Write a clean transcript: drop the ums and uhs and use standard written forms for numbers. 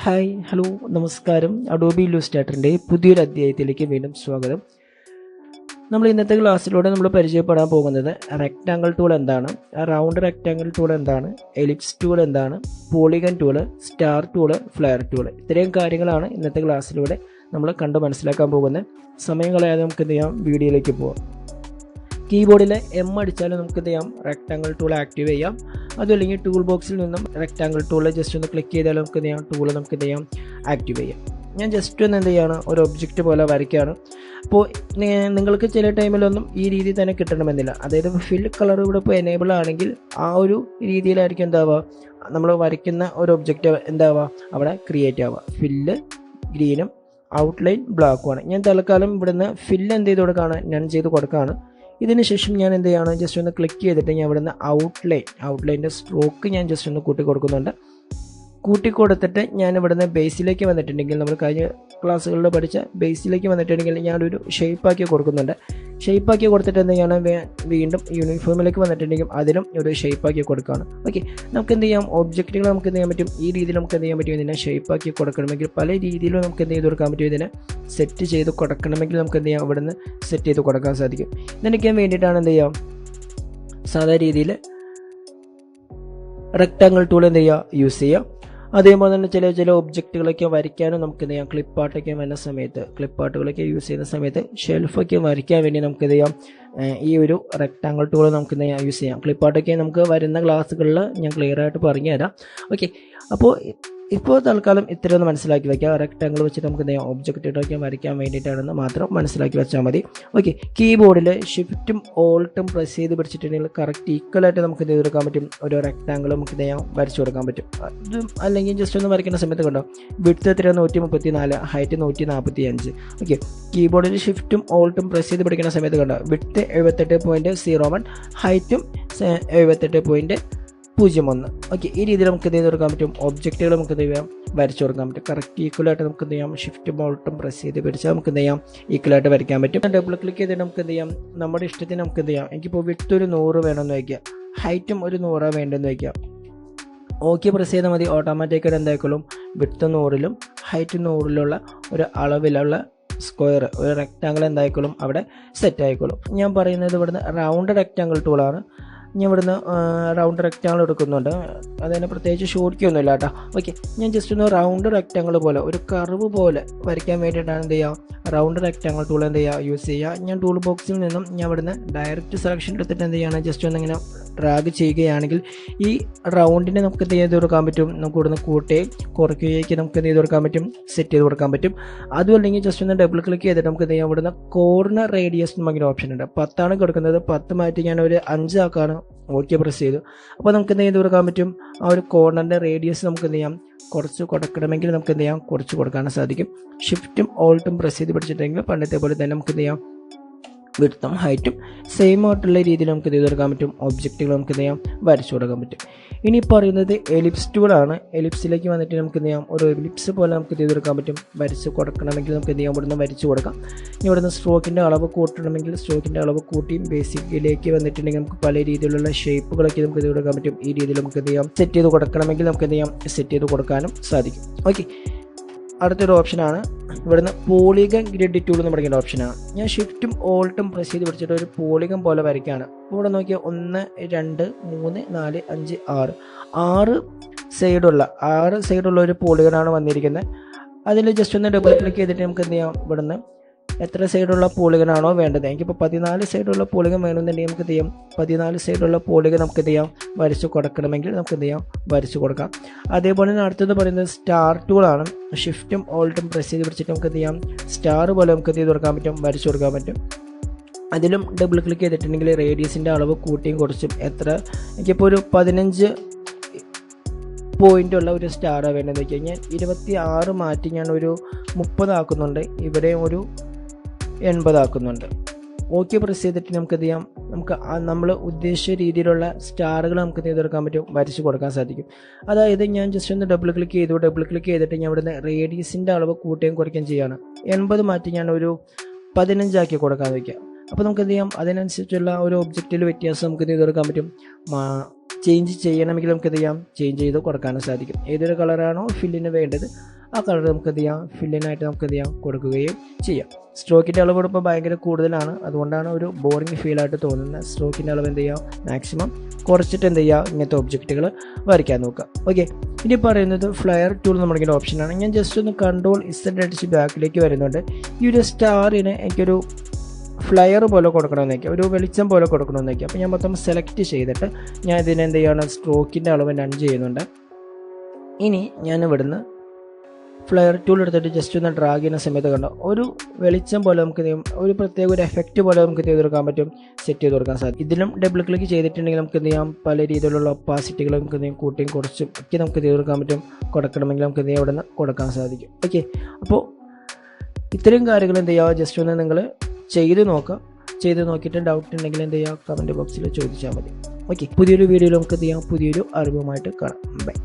Hi hello നമസ്കാരം. Adobe ഇല്ലുസ്ട്രേറ്ററിൻ്റെ പുതിയൊരു അധ്യായത്തിലേക്ക് വീണ്ടും സ്വാഗതം. നമ്മൾ ഇന്നത്തെ ക്ലാസ്സിലൂടെ നമ്മൾ പരിചയപ്പെടാൻ പോകുന്നത് റെക്റ്റാങ്കിൾ ടൂൾ എന്താണ്, റൗണ്ട് റെക്റ്റാങ്കിൾ ടൂൾ എന്താണ്, എലിപ്സ് ടൂൾ എന്താണ്, polygon tool, star tool, flare tool, ഇത്രയും കാര്യങ്ങളാണ് ഇന്നത്തെ ക്ലാസ്സിലൂടെ നമ്മൾ കണ്ട് മനസ്സിലാക്കാൻ പോകുന്നത്. സമയം കളയാതെ നമുക്ക് എന്ത് ചെയ്യാം, വീഡിയോയിലേക്ക് പോകാം. കീബോർഡിൽ എം അടിച്ചാലും നമുക്ക് എന്ത് ചെയ്യാം, റെക്റ്റാങ്കിൾ ടൂൾ ആക്റ്റീവ് ചെയ്യാം. അതല്ലെങ്കിൽ ടൂൾ ബോക്സിൽ നിന്നും റെക്റ്റാങ്കിൾ ടൂൾ ജസ്റ്റ് ഒന്ന് ക്ലിക്ക് ചെയ്താലും നമുക്ക് എന്ത് ചെയ്യാം, ടൂൾ നമുക്ക് എന്ത് ചെയ്യാം, ആക്റ്റീവ് ചെയ്യാം. ഞാൻ ജസ്റ്റ് ഒന്ന് എന്ത് ചെയ്യാണ്, ഒരു ഒബ്ജക്റ്റ് പോലെ വരയ്ക്കുകയാണ്. അപ്പോൾ നിങ്ങൾക്ക് ചില ടൈമിലൊന്നും ഈ രീതിയിൽ തന്നെ കിട്ടണമെന്നില്ല. അതായത് ഫിൽ കളർ ഇവിടെ ഇപ്പോൾ എനേബിൾ ആണെങ്കിൽ ആ ഒരു രീതിയിലായിരിക്കും എന്താവുക, നമ്മൾ വരയ്ക്കുന്ന ഒരു ഒബ്ജക്റ്റ് എന്താവുക അവിടെ ക്രിയേറ്റ് ആവുക. ഫില്ല് ഗ്രീനും ഔട്ട്ലൈൻ ബ്ലാക്കുമാണ്. ഞാൻ തൽക്കാലം ഇവിടുന്ന് ഫില്ല് എന്ത് ചെയ്ത് കൊടുക്കുകയാണ്, നൺ ചെയ്ത് കൊടുക്കുകയാണ്. ഇതിന് ശേഷം ഞാൻ എന്ത് ചെയ്യാണ്, ജസ്റ്റ് ഒന്ന് ക്ലിക്ക് ചെയ്തിട്ട് ഞാൻ ഇവിടുന്ന് ഔട്ട്ലൈൻ്റെ സ്ട്രോക്ക് ഞാൻ ജസ്റ്റ് ഒന്ന് കൂട്ടി കൊടുക്കുന്നുണ്ട്. കൂട്ടി കൊടുത്തിട്ട് ഞാൻ ഇവിടുന്ന് ബേസിലേക്ക് വന്നിട്ടുണ്ടെങ്കിൽ, നമ്മൾ കഴിഞ്ഞ ക്ലാസ്സുകളിൽ പഠിച്ച ബേസിലേക്ക് വന്നിട്ടുണ്ടെങ്കിൽ ഞാനൊരു ഷേപ്പാക്കി കൊടുക്കുന്നുണ്ട്. ഷേപ്പാക്കി കൊടുത്തിട്ട് എന്ത് ചെയ്യണം, വീണ്ടും യൂണിഫോമിലേക്ക് വന്നിട്ടുണ്ടെങ്കിൽ അതിനും ഒരു ഷേപ്പാക്കി കൊടുക്കുകയാണ്. ഓക്കെ, നമുക്ക് എന്ത് ചെയ്യാം, ഒബ്ജക്റ്റുകൾ നമുക്ക് എന്ത് ചെയ്യാൻ പറ്റും, ഈ രീതിയിൽ നമുക്ക് എന്ത് ചെയ്യാൻ പറ്റും, ഇതിനെ ഷേപ്പാക്കി കൊടുക്കണമെങ്കിൽ പല രീതിയിലും നമുക്ക് എന്ത് ചെയ്ത് കൊടുക്കാൻ പറ്റും, ഇതിനെ സെറ്റ് ചെയ്ത് കൊടുക്കണമെങ്കിൽ നമുക്ക് എന്ത് ചെയ്യാം, ഇവിടുന്ന് സെറ്റ് ചെയ്ത് കൊടുക്കാൻ സാധിക്കും. ഇതിനൊക്കെ വേണ്ടിയിട്ടാണ് എന്ത് ചെയ്യാം, സാധാരണ രീതിയിൽ റെക്റ്റാങ്കിൾ ടൂൾ എന്ത് ചെയ്യുക, യൂസ് ചെയ്യുക. അതേപോലെ തന്നെ ചില ഒബ്ജക്റ്റുകളൊക്കെ വരയ്ക്കാനും നമുക്ക് എന്ത് ചെയ്യാം, ക്ലിപ്പാർട്ടൊക്കെ വരുന്ന സമയത്ത്, ക്ലിപ്പാർട്ടുകളൊക്കെ യൂസ് ചെയ്യുന്ന സമയത്ത് ഷെൽഫൊക്കെ വരയ്ക്കാൻ വേണ്ടി നമുക്ക് എന്ത് ചെയ്യാം, ഈ ഒരു റെക്റ്റാങ്കിൾ ടൂൾ നമുക്ക് എന്ത് ചെയ്യാം, യൂസ് ചെയ്യാം. ക്ലിപ്പാർട്ടൊക്കെ നമുക്ക് വരുന്ന ക്ലാസ്സുകളിൽ ഞാൻ ക്ലിയർ ആയിട്ട് പറഞ്ഞു തരാം. ഓക്കെ, അപ്പോൾ ഇപ്പോൾ തൽക്കാലം ഇത്ര ഒന്ന് മനസ്സിലാക്കി വയ്ക്കുക. റെക്റ്റാങ്കിൾ വെച്ചിട്ട് നമുക്ക് എന്ത് ചെയ്യാം, ഒബ്ജക്റ്റുകളൊക്കെ വരയ്ക്കാൻ വേണ്ടിയിട്ടാണെന്ന് മാത്രം മനസ്സിലാക്കി വെച്ചാൽ മതി. ഓക്കെ, കീബോർഡിൽ ഷിഫ്റ്റും ഓൾട്ടും പ്രസ് ചെയ്ത് പിടിച്ചിട്ടുണ്ടെങ്കിൽ കറക്റ്റ് ഈക്വലായിട്ട് നമുക്ക് എന്ത് ചെയ്ത് കൊടുക്കാൻ പറ്റും, ഒരു റെക്റ്റാങ്കിൾ നമുക്ക് എന്ത് ചെയ്യാം, വരച്ചു കൊടുക്കാൻ പറ്റും. അതും അല്ലെങ്കിൽ ജസ്റ്റ് ഒന്ന് വരയ്ക്കുന്ന സമയത്ത് കണ്ടോ, വിഡ്ത്ത് എത്ര 134, ഹൈറ്റ് 145. ഓക്കെ, കീബോർഡിൽ ഷിഫ്റ്റും ഓൾട്ടും പ്രസ് ചെയ്ത് പിടിക്കുന്ന സമയത്ത് കണ്ടോ, വിഡ്ത്ത് 78.01, ഹൈറ്റും 78.01. ഓക്കെ, ഈ രീതിയിൽ നമുക്ക് എന്ത് ചെയ്ത് കൊടുക്കാൻ പറ്റും, ഒബ്ജക്റ്റുകൾ നമുക്ക് എന്ത് ചെയ്യാം, വരച്ചു കൊടുക്കാൻ പറ്റും. കറക്റ്റ് ഈക്വലായിട്ട് നമുക്ക് എന്ത് ചെയ്യാം, ഷിഫ്റ്റും ഓൾട്ടും പ്രസ് ചെയ്ത് പിടിച്ചാൽ നമുക്ക് എന്ത് ചെയ്യാം, ഈക്വലായിട്ട് വരയ്ക്കാൻ പറ്റും. ഡബിൾ ക്ലിക്ക് ചെയ്തിട്ട് നമുക്ക് എന്ത് ചെയ്യാം, നമ്മുടെ ഇഷ്ടത്തിന് നമുക്ക് എന്ത് ചെയ്യാം, എനിക്കിപ്പോൾ വിഡ്ത്ത് ഒരു 100 വേണമെന്ന് വയ്ക്കുക, ഹൈറ്റും ഒരു 100 വേണ്ടെന്ന് വയ്ക്കുക. ഓക്കെ പ്രസ് ചെയ്താൽ മതി, ഓട്ടോമാറ്റിക്കായിട്ട് എന്തായിക്കോളും, വിഡ്ത്ത് 100ലും ഹൈറ്റ് 100ലുള്ള ഒരു അളവിലുള്ള സ്ക്വയർ, ഒരു റെക്റ്റാങ്കിൾ എന്തായിക്കോളും അവിടെ സെറ്റ് ആയിക്കോളും. ഞാൻ പറയുന്നത് ഇവിടുന്ന് റൗണ്ട് റെക്റ്റാങ്കിൾ ടൂളാണ്. ഞാൻ ഇവിടുന്ന് റൗണ്ട് റെക്റ്റാങ്കിൾ എടുക്കുന്നുണ്ട്. അതിന് പ്രത്യേകിച്ച് ഷോർട്ട് കീ ഒന്നുമില്ല കേട്ടോ. ഓക്കെ, ഞാൻ ജസ്റ്റ് ഒന്ന് റൗണ്ട് റെക്റ്റാങ്കിൾ പോലെ ഒരു കർവ് പോലെ വരയ്ക്കാൻ വേണ്ടിയിട്ടാണ് എന്ത് ചെയ്യുക, റൗണ്ട് റെക്റ്റാങ്കിൾ ടൂൾ എന്ത് ചെയ്യുക, യൂസ് ചെയ്യുക. ഞാൻ ടൂൾ ബോക്സിൽ നിന്നും ഞാൻ ഇവിടുന്ന് ഡയറക്റ്റ് സെലക്ഷൻ എടുത്തിട്ട് എന്ത് ചെയ്യണം, ജസ്റ്റ് ഒന്ന് ഇങ്ങനെ ഡ്രാഗ് ചെയ്യുകയാണെങ്കിൽ ഈ റൗണ്ടിനെ നമുക്ക് എന്ത് ചെയ്ത് കൊടുക്കാൻ പറ്റും, നമുക്ക് ഇവിടുന്ന് കൂട്ടുകയും കുറയ്ക്കുകയൊക്കെ നമുക്ക് എന്ത് ചെയ്ത് കൊടുക്കാൻ പറ്റും, സെറ്റ് ചെയ്ത് കൊടുക്കാൻ പറ്റും. അതും അല്ലെങ്കിൽ ജസ്റ്റ് ഒന്ന് ഡബിൾ ക്ലിക്ക് ചെയ്തിട്ട് നമുക്ക് എന്ത് ചെയ്യാം, ഇവിടുന്ന് കോർണർ റേഡിയസ് എന്ന് പറഞ്ഞൊരു ഓപ്ഷൻ ഉണ്ട്. 10 കൊടുക്കുന്നത്, 10 മാറ്റി ഞാൻ ഒരു 5 ആക്കാണ്. ഓക്കെ പ്രസ് ചെയ്തു. അപ്പോൾ നമുക്ക് എന്ത് ചെയ്ത് കൊടുക്കാൻ പറ്റും, ആ ഒരു കോർണറിൻ്റെ റേഡിയസ് നമുക്ക് എന്ത് ചെയ്യാം, കുറച്ച് കൊടുക്കണമെങ്കിൽ നമുക്ക് എന്ത് ചെയ്യാം, കുറച്ച് കൊടുക്കാൻ സാധിക്കും. ഷിഫ്റ്റും ഓൾട്ടും പ്രസ് ചെയ്ത് പിടിച്ചിട്ടുണ്ടെങ്കിൽ പണ്ടത്തെ പോലെ തന്നെ നമുക്ക് എന്ത് ചെയ്യാം, വിഡ്ത്തും ഹൈറ്റും സെയിം ആയിട്ടുള്ള രീതിയിൽ നമുക്ക് ഇത് കൊടുക്കാൻ പറ്റും. ഒബ്ജക്റ്റുകൾ നമുക്ക് എന്ത് ചെയ്യാം, വരച്ചു കൊടുക്കാൻ പറ്റും. ഇനി പറയുന്നത് എലിപ്സ് ടൂളാണ്. എലിപ്സിലേക്ക് വന്നിട്ട് നമുക്ക് എന്ത് ചെയ്യാം, ഒരു എലിപ്സ് പോലെ നമുക്ക് ഇത് കൊടുക്കാൻ പറ്റും. വരച്ച് കൊടുക്കണമെങ്കിൽ നമുക്ക് എന്ത് ചെയ്യാം, ഇവിടുന്ന് വരച്ച് കൊടുക്കാം. ഇവിടുന്ന് സ്ട്രോക്കിൻ്റെ അളവ് കൂട്ടണമെങ്കിൽ സ്ട്രോക്കിൻ്റെ അളവ് കൂട്ടിയും ബേസിക്കിലേക്ക് വന്നിട്ടുണ്ടെങ്കിൽ നമുക്ക് പല രീതിയിലുള്ള ഷേപ്പുകളൊക്കെ നമുക്ക് ഇത് കൊടുക്കാൻ പറ്റും. ഈ രീതിയിൽ നമുക്ക് എന്ത് ചെയ്യാം, സെറ്റ് ചെയ്ത് കൊടുക്കണമെങ്കിൽ നമുക്ക് എന്ത് ചെയ്യാം, സെറ്റ് ചെയ്ത് കൊടുക്കാനും സാധിക്കും. ഓക്കെ, അടുത്തൊരു ഓപ്ഷനാണ് ഇവിടുന്ന് പോളിഗൺ ഗ്രിഡ് ടൂൾ എന്ന് പറയുന്ന ഓപ്ഷനാണ്. ഞാൻ ഷിഫ്റ്റും ഓൾട്ടും പ്രസ് ചെയ്ത് പിടിച്ചിട്ട് ഒരു പോളിഗൺ പോലെ വരയ്ക്കുകയാണ്. ഇവിടെ നോക്കിയാൽ 1 2 3 4 5 6 സൈഡുള്ള ഒരു പോളിഗണാണ് വന്നിരിക്കുന്നത്. അതിൽ ജസ്റ്റ് ഒന്ന് ഡബിൾ ക്ലിക്ക് ചെയ്തിട്ട് നമുക്ക് എന്ത് ചെയ്യാം, ഇവിടുന്ന് എത്ര സൈഡുള്ള പോളിഗനാണോ വേണ്ടത്, എനിക്കിപ്പോൾ 14 സൈഡുള്ള പോളിഗൻ വേണമെന്നുണ്ടെങ്കിൽ നമുക്ക് എന്ത് ചെയ്യാം, 14 സൈഡുള്ള പോളിഗൻ നമുക്ക് എന്ത് ചെയ്യാം, വരച്ച് കൊടുക്കണമെങ്കിൽ നമുക്ക് എന്ത് ചെയ്യാം, വരച്ച് കൊടുക്കാം. അതേപോലെ തന്നെ അടുത്തത് പറയുന്നത് സ്റ്റാർ ടൂളാണ്. ഷിഫ്റ്റും ഓൾട്ടും പ്രസ് ചെയ്ത് പിടിച്ചിട്ട് നമുക്ക് എന്ത് ചെയ്യാം, സ്റ്റാർ പോലെ നമുക്ക് എന്ത് ചെയ്ത് കൊടുക്കാൻ പറ്റും, വരച്ച് കൊടുക്കാൻ പറ്റും. അതിലും ഡബിൾ ക്ലിക്ക് ചെയ്തിട്ടുണ്ടെങ്കിൽ റേഡിയസിൻ്റെ അളവ് കൂട്ടിയും കുറച്ചും എനിക്കിപ്പോൾ ഒരു 15 പോയിൻ്റുള്ള ഒരു സ്റ്റാറാണ് വേണ്ടതെന്ന് വെച്ച് കഴിഞ്ഞാൽ 26 മാറ്റി ഞാൻ ഒരു 30 ആക്കുന്നുണ്ട്. ഇവിടെ ഒരു 80 ആക്കുന്നുണ്ട്. ഓക്കെ പ്രസ് ചെയ്തിട്ട് നമുക്ക് എന്ത് ചെയ്യാം, നമുക്ക് നമ്മൾ ഉദ്ദേശിച്ച രീതിയിലുള്ള സ്റ്റാറുകൾ നമുക്ക് എന്ത് ചെയ്തെടുക്കാൻ പറ്റും, വരച്ച് കൊടുക്കാൻ സാധിക്കും. അതായത് ഞാൻ ജസ്റ്റ് ഒന്ന് ഡബിൾ ക്ലിക്ക് ചെയ്തിട്ട് ഞാൻ ഇവിടുന്ന് റേഡിയസിൻ്റെ അളവ് കൂട്ടുകയും കുറയ്ക്കുകയും ചെയ്യുകയാണ്. 80 മാറ്റി ഞാൻ ഒരു 15 ആക്കി കൊടുക്കാൻ വയ്ക്കുക. അപ്പോൾ നമുക്ക് എന്ത് ചെയ്യാം, അതിനനുസരിച്ചുള്ള ഒരു ഒബ്ജക്റ്റിൽ വ്യത്യാസം നമുക്ക് എന്ത് ചെയ്ത് കൊടുക്കാൻ പറ്റും, ചേഞ്ച് ചെയ്യണമെങ്കിൽ നമുക്ക് എന്ത് ചെയ്യാം, ചേഞ്ച് ചെയ്ത് കൊടുക്കാനും സാധിക്കും. ഏതൊരു കളറാണോ ഫില്ലിന് വേണ്ടത് ആ കളർ നമുക്ക് എന്ത് ചെയ്യാം ഫില്ലിനായിട്ട് നമുക്ക് എന്ത് ചെയ്യാം കൊടുക്കുകയും ചെയ്യാം. സ്ട്രോക്കിൻ്റെ അളവ് ഇപ്പോൾ ഭയങ്കര കൂടുതലാണ്, അതുകൊണ്ടാണ് ഒരു ബോറിംഗ് ഫീലായിട്ട് തോന്നുന്നത്. സ്ട്രോക്കിൻ്റെ അളവ് എന്ത് ചെയ്യുക മാക്സിമം കുറച്ചിട്ട് എന്ത് ചെയ്യുക ഇങ്ങനത്തെ ഒബ്ജക്റ്റുകൾ വരയ്ക്കാൻ നോക്കുക. ഓക്കെ, ഇനി പറയുന്നത് ഫ്ലയർ ടൂൾ നമ്മുടെ ഓപ്ഷനാണ്. ഞാൻ ജസ്റ്റ് ഒന്ന് കൺട്രോൾ Z അടിച്ച് ബാക്കിലേക്ക് വരുന്നുണ്ട്. ഈ ഒരു സ്റ്റാറിന് എനിക്കൊരു ഫ്ലയർ പോലെ കൊടുക്കണമെന്ന് വയ്ക്കുക, ഒരു വെളിച്ചം പോലെ കൊടുക്കണമെന്ന് വയ്ക്കുക. അപ്പോൾ ഞാൻ മൊത്തം സെലക്ട് ചെയ്തിട്ട് ഞാൻ ഇതിനെ എന്ത് ചെയ്യുകയാണ് സ്ട്രോക്കിൻ്റെ അളവ് നൺ ചെയ്യുന്നുണ്ട്. ഇനി ഞാൻ ഇവിടുന്ന് ഫ്ലയർ ടൂൾ എടുത്തിട്ട് ജസ്റ്റ് ഒന്ന് ഡ്രാഗ് ചെയ്യുന്ന സമയത്ത് കണ്ടോ ഒരു വെളിച്ചം പോലെ നമുക്ക് ഒരു പ്രത്യേക ഒരു എഫക്റ്റ് പോലെ നമുക്ക് ചെയ്ത് കൊടുക്കാൻ പറ്റും, സെറ്റ് ചെയ്ത് കൊടുക്കാൻ സാധിക്കും. ഇതിലും ഡബിൾ ക്ലിക്ക് ചെയ്തിട്ടുണ്ടെങ്കിൽ നമുക്ക് എന്ത് ചെയ്യാം പല രീതിയിലുള്ള ഒപ്പാസിറ്റികൾ നമുക്ക് എന്ത് ചെയ്യും കൂട്ടിയും കുറച്ചും ഒക്കെ നമുക്ക് ചെയ്ത് കൊടുക്കാൻ പറ്റും. കൊടുക്കണമെങ്കിൽ നമുക്ക് എന്ത് ചെയ്യാം ഇവിടെ നിന്ന് കൊടുക്കാൻ സാധിക്കും. ഓക്കെ, അപ്പോൾ ഇത്രയും കാര്യങ്ങൾ എന്ത് ചെയ്യുക ജസ്റ്റ് ഒന്ന് നിങ്ങൾ ചെയ്ത് നോക്കുക. ചെയ്ത് നോക്കിയിട്ട് ഡൗട്ട് ഉണ്ടെങ്കിൽ എന്ത് ചെയ്യുക കമൻറ്റ് ബോക്സിൽ ചോദിച്ചാൽ മതി. ഓക്കെ, പുതിയൊരു വീഡിയോയിൽ നമുക്ക് എന്ത് ചെയ്യാം പുതിയൊരു അറിവുമായിട്ട് കാണാം. ബൈ.